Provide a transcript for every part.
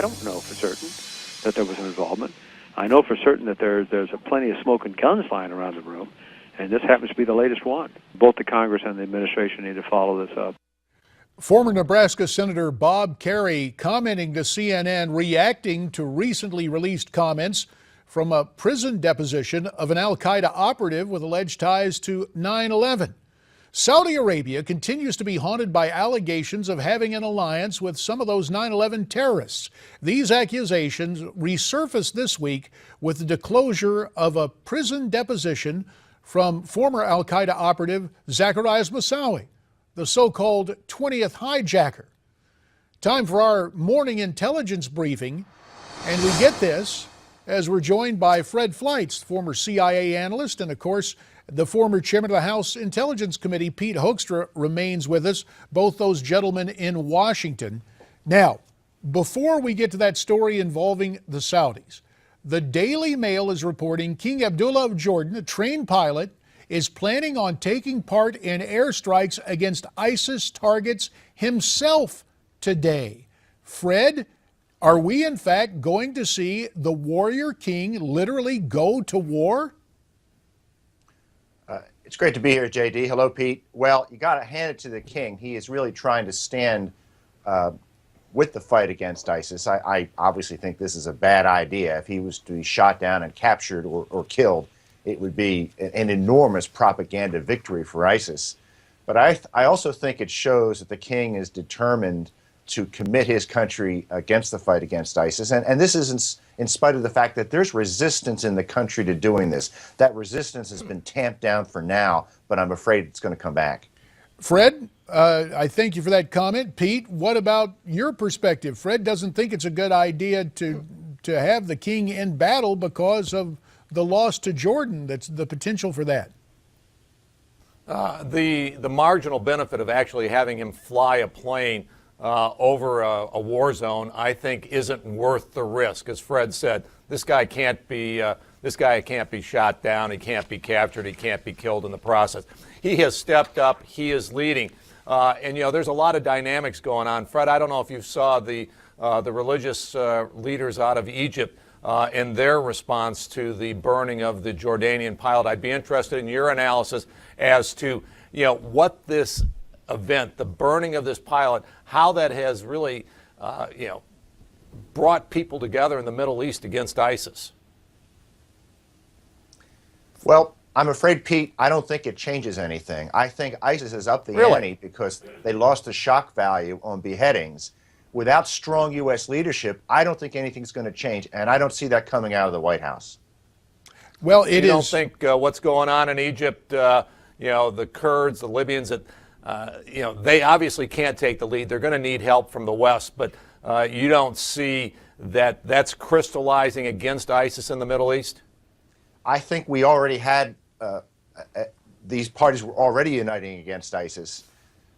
I don't know for certain that there was an involvement. I know for certain that there's plenty of smoke and guns flying around the room, and this happens to be the latest one. Both the Congress and the administration need to follow this up. Former Nebraska Senator Bob Kerrey commenting to CNN, reacting to recently released comments from a prison deposition of an al-Qaida operative with alleged ties to 9/11. Saudi Arabia continues to be haunted by allegations of having an alliance with some of those 9/11 terrorists. These accusations resurfaced this week with the disclosure of a prison deposition from former al-Qaida operative Zacarias Moussaoui, the so-called 20th hijacker. Time for our morning intelligence briefing, and we get this as we're joined by Fred Fleitz, former CIA analyst, and of course, the former chairman of the House Intelligence Committee, Pete Hoekstra, remains with us, both those gentlemen in Washington. Now, before we get to that story involving the Saudis, the Daily Mail is reporting King Abdullah of Jordan, a trained pilot, is planning on taking part in airstrikes against ISIS targets himself today. Fred, are we in fact going to see the warrior king literally go to war? It's great to be here, JD. Hello, Pete. Well, you got to hand it to the king. He is really trying to stand with the fight against ISIS. I obviously think this is a bad idea. If he was to be shot down and captured or killed, it would be an enormous propaganda victory for ISIS. But I also think it shows that the king is determined to commit his country against the fight against ISIS. And this is in spite of the fact that there's resistance in the country to doing this. That resistance has been tamped down for now, but I'm afraid it's going to come back. Fred, I thank you for that comment. Pete, what about your perspective? Fred doesn't think it's a good idea to have the king in battle because of the loss to Jordan. That's the potential for that. The marginal benefit of actually having him fly a plane over a war zone, I think, isn't worth the risk. As Fred said, this guy can't be shot down. He can't be captured. He can't be killed in the process. He has stepped up. He is leading, and there's a lot of dynamics going on. Fred, I don't know if you saw the religious leaders out of Egypt in their response to the burning of the Jordanian pilot. I'd be interested in your analysis as to what this event, the burning of this pilot, how that has really, brought people together in the Middle East against ISIS. Well, I'm afraid, Pete, I don't think it changes anything. I think ISIS is up the ante because they lost the shock value on beheadings. Without strong U.S. leadership, I don't think anything's going to change, and I don't see that coming out of the White House. Well, you don't think what's going on in Egypt, the Kurds, the Libyans, that they obviously can't take the lead. They're going to need help from the West, but you don't see that that's crystallizing against ISIS in the Middle East? I think we already had, these parties were already uniting against ISIS,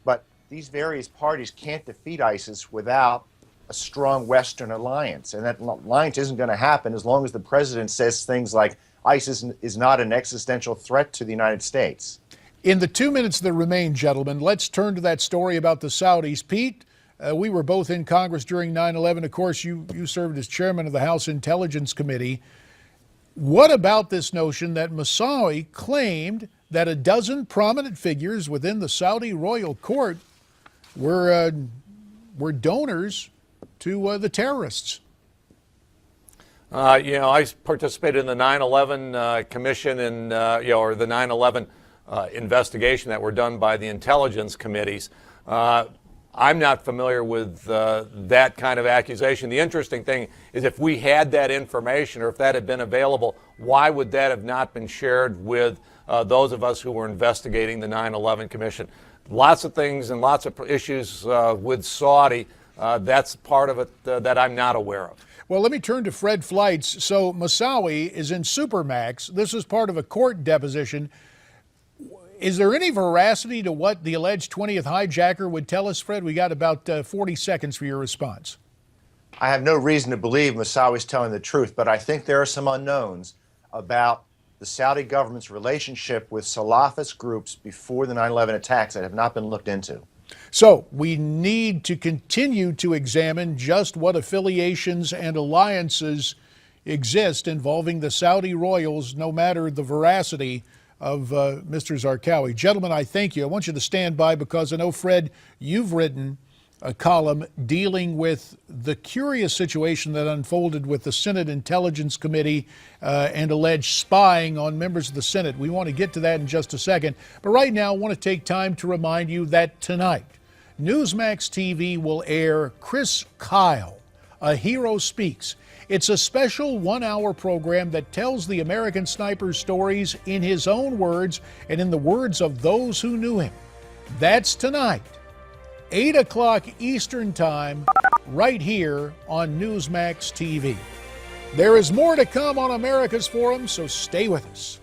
but these various parties can't defeat ISIS without a strong Western alliance, and that alliance isn't going to happen as long as the president says things like ISIS is not an existential threat to the United States. In the 2 minutes that remain, gentlemen, let's turn to that story about the Saudis. Pete, we were both in Congress during 9/11. Of course, you served as chairman of the House Intelligence Committee. What about this notion that Moussaoui claimed that a dozen prominent figures within the Saudi royal court were donors to the terrorists? I participated in the 9/11 commission and or the 9/11 investigation that were done by the intelligence committees. I'm not familiar with that kind of accusation. The interesting thing is if we had that information or if that had been available, why would that have not been shared with those of us who were investigating the 9/11 commission? Lots of things and lots of issues with Saudi. That's part of it that I'm not aware of. Well, let me turn to Fred Fleitz. So Moussaoui is in Supermax. This is part of a court deposition. Is there any veracity to what the alleged 20th hijacker would tell us, Fred? We got about 40 seconds for your response. I have no reason to believe Moussaoui is telling the truth, but I think there are some unknowns about the Saudi government's relationship with Salafist groups before the 9/11 attacks that have not been looked into. So we need to continue to examine just what affiliations and alliances exist involving the Saudi royals, no matter the veracity of Mr. Zarqawi. Gentlemen, I thank you. I want you to stand by because I know, Fred, you've written a column dealing with the curious situation that unfolded with the Senate Intelligence Committee and alleged spying on members of the Senate. We want to get to that in just a second. But right now, I want to take time to remind you that tonight, Newsmax TV will air Chris Kyle, A Hero Speaks. It's a special one-hour program that tells the American sniper's stories in his own words and in the words of those who knew him. That's tonight, 8 o'clock Eastern Time, right here on Newsmax TV. There is more to come on America's Forum, so stay with us.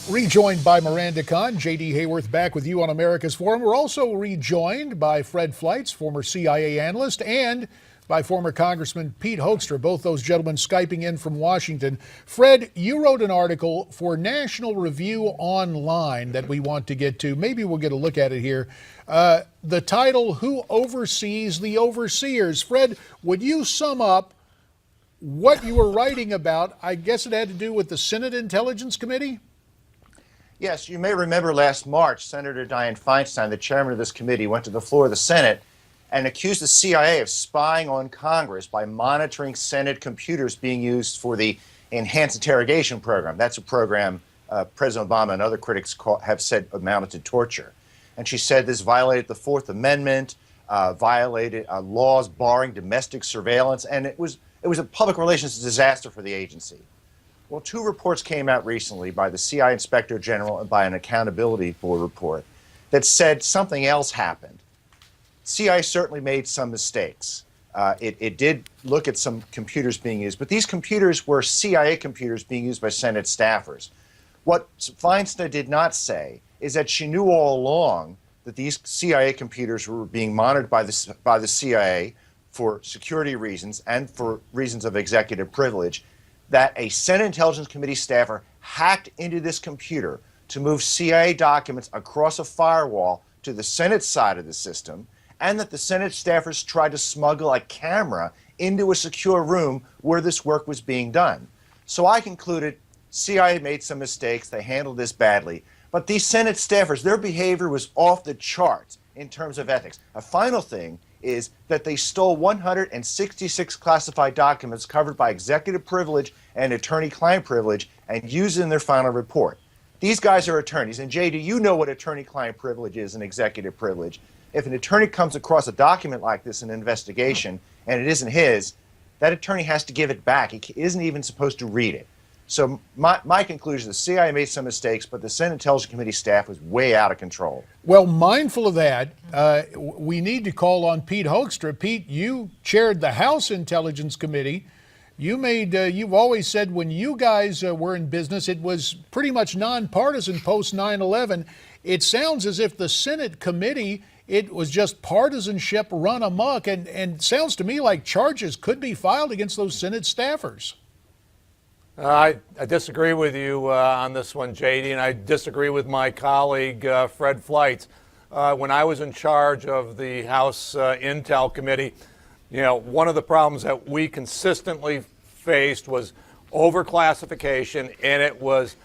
Rejoined by Miranda Kahn, J.D. Hayworth back with you on America's Forum. We're also rejoined by Fred Fleitz, former CIA analyst, and by former Congressman Pete Hoekstra, both those gentlemen Skyping in from Washington. Fred, you wrote an article for National Review Online that we want to get to. Maybe we'll get a look at it here. The title, Who Oversees the Overseers? Fred, would you sum up what you were writing about? I guess it had to do with the Senate Intelligence Committee? Yes, you may remember last March, Senator Dianne Feinstein, the chairman of this committee, went to the floor of the Senate and accused the CIA of spying on Congress by monitoring Senate computers being used for the Enhanced Interrogation Program. That's a program President Obama and other critics have said amounted to torture. And she said this violated the Fourth Amendment, violated laws barring domestic surveillance, and it was a public relations disaster for the agency. Well, two reports came out recently by the CIA Inspector General and by an Accountability Board report that said something else happened. CIA certainly made some mistakes. It did look at some computers being used, but these computers were CIA computers being used by Senate staffers. What Feinstein did not say is that she knew all along that these CIA computers were being monitored by the CIA for security reasons and for reasons of executive privilege, that a Senate Intelligence Committee staffer hacked into this computer to move CIA documents across a firewall to the Senate side of the system, and that the Senate staffers tried to smuggle a camera into a secure room where this work was being done. So I concluded CIA made some mistakes, they handled this badly, but these Senate staffers, their behavior was off the charts in terms of ethics. A final thing is that they stole 166 classified documents covered by executive privilege and attorney-client privilege and used in their final report. These guys are attorneys, and Jay, do you know what attorney-client privilege is and executive privilege? If an attorney comes across a document like this in an investigation and it isn't his, that attorney has to give it back. He isn't even supposed to read it. So my conclusion is the CIA made some mistakes, but the Senate Intelligence Committee staff was way out of control. Well, mindful of that, we need to call on Pete Hoekstra. Pete, you chaired the House Intelligence Committee. You've always said when you guys were in business, it was pretty much nonpartisan post 9/11. It sounds as if the Senate committee, it was just partisanship run amok, and sounds to me like charges could be filed against those Senate staffers. I disagree with you on this one, JD, and I disagree with my colleague, Fred Fleitz. When I was in charge of the House Intel Committee, one of the problems that we consistently faced was overclassification, and it was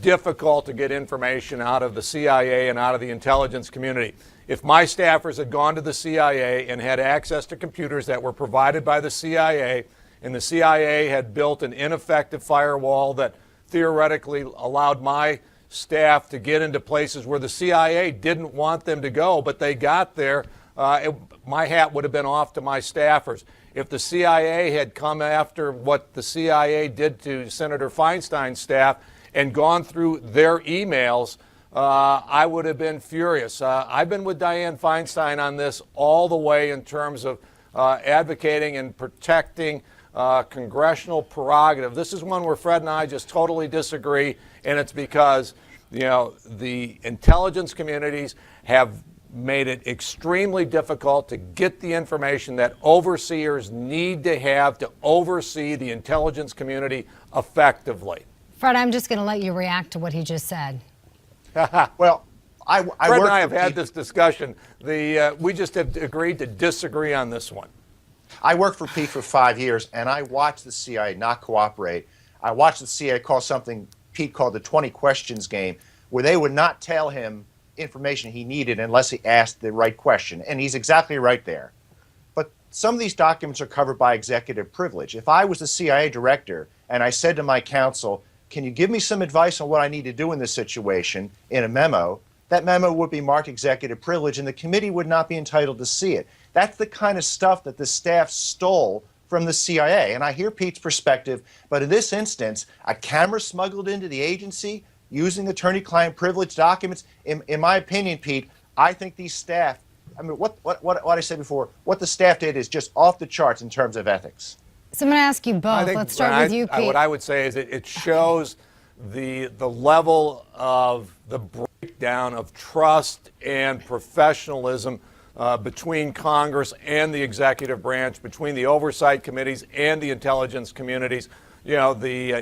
difficult to get information out of the CIA and out of the intelligence community. If my staffers had gone to the CIA and had access to computers that were provided by the CIA, and the CIA had built an ineffective firewall that theoretically allowed my staff to get into places where the CIA didn't want them to go, but they got there, my hat would have been off to my staffers. If the CIA had come after what the CIA did to Senator Feinstein's staff and gone through their emails, I would have been furious. I've been with Dianne Feinstein on this all the way in terms of advocating and protecting congressional prerogative. This is one where Fred and I just totally disagree, and it's because the intelligence communities have made it extremely difficult to get the information that overseers need to have to oversee the intelligence community effectively. Fred, I'm just going to let you react to what he just said. Well, Fred and I have had this discussion. We just have agreed to disagree on this one. I worked for Pete for 5 years, and I watched the CIA not cooperate. I watched the CIA call something Pete called the 20 questions game, where they would not tell him information he needed unless he asked the right question. And he's exactly right there. But some of these documents are covered by executive privilege. If I was the CIA director and I said to my counsel, can you give me some advice on what I need to do in this situation in a memo, that memo would be marked executive privilege and the committee would not be entitled to see it. That's the kind of stuff that the staff stole from the CIA. And I hear Pete's perspective, but in this instance, a camera smuggled into the agency using attorney-client privilege documents, in my opinion, Pete, I think these staff, I mean, what I said before, what the staff did is just off the charts in terms of ethics. So I'm going to ask you both. Let's start with you, Pete. What I would say is it shows the level of the breakdown of trust and professionalism between Congress and the executive branch, between the oversight committees and the intelligence communities. You know, the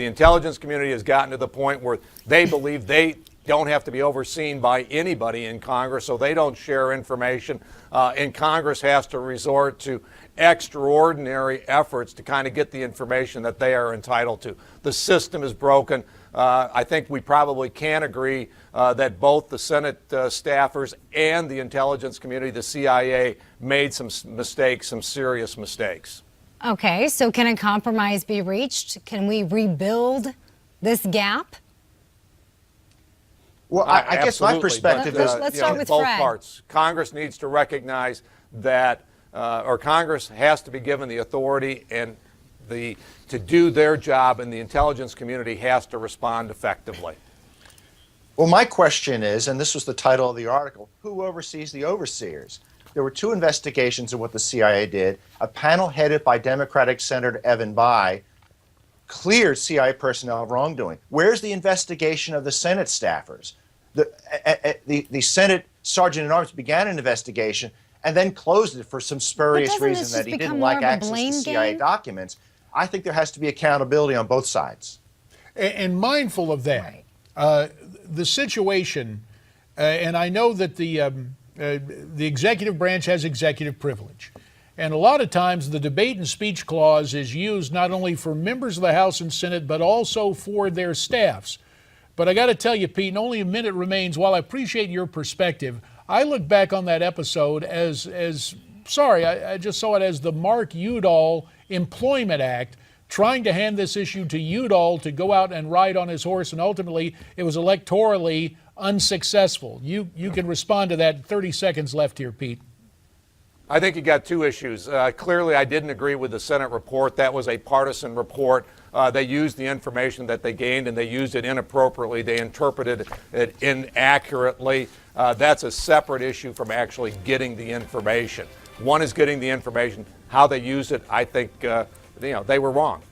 intelligence community has gotten to the point where they believe they don't have to be overseen by anybody in Congress, so they don't share information, and Congress has to resort to extraordinary efforts to kind of get the information that they are entitled to. The system is broken. I think we probably can agree that both the Senate staffers and the intelligence community, the CIA, made some mistakes, some serious mistakes. Okay, so can a compromise be reached? Can we rebuild this gap? Well, I guess my perspective is... Let's start with both Fred. parts. Congress needs to recognize that, or Congress has to be given the authority and to do their job, and the intelligence community has to respond effectively. Well, my question is, and this was the title of the article, who oversees the overseers? There were 2 investigations of what the CIA did. A panel headed by Democratic Senator Evan Bayh cleared CIA personnel of wrongdoing. Where's the investigation of the Senate staffers? The Senate Sergeant-at-Arms began an investigation and then closed it for some spurious reason that he didn't like access to CIA documents. I think there has to be accountability on both sides. And mindful of that, the situation, and I know that the executive branch has executive privilege. And a lot of times the debate and speech clause is used not only for members of the House and Senate, but also for their staffs. But I got to tell you, Pete, and only a minute remains, while I appreciate your perspective, I look back on that episode as I just saw it as the Mark Udall Employment Act, trying to hand this issue to Udall to go out and ride on his horse, and ultimately it was electorally unsuccessful. You can respond to that. 30 seconds left here, Pete. I think you got 2 issues. Clearly, I didn't agree with the Senate report. That was a partisan report. They used the information that they gained, and they used it inappropriately. They interpreted it inaccurately. That's a separate issue from actually getting the information. One is getting the information. How they used it, I think, they were wrong.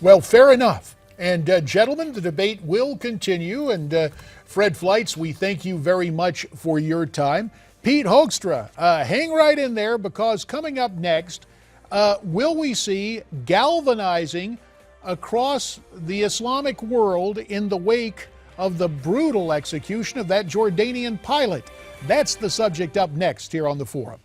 Well, fair enough. And gentlemen, the debate will continue. And Fred Fleitz, we thank you very much for your time. Pete Hoekstra, hang right in there, because coming up next, will we see galvanizing across the Islamic world in the wake of the brutal execution of that Jordanian pilot? That's the subject up next here on The Forum.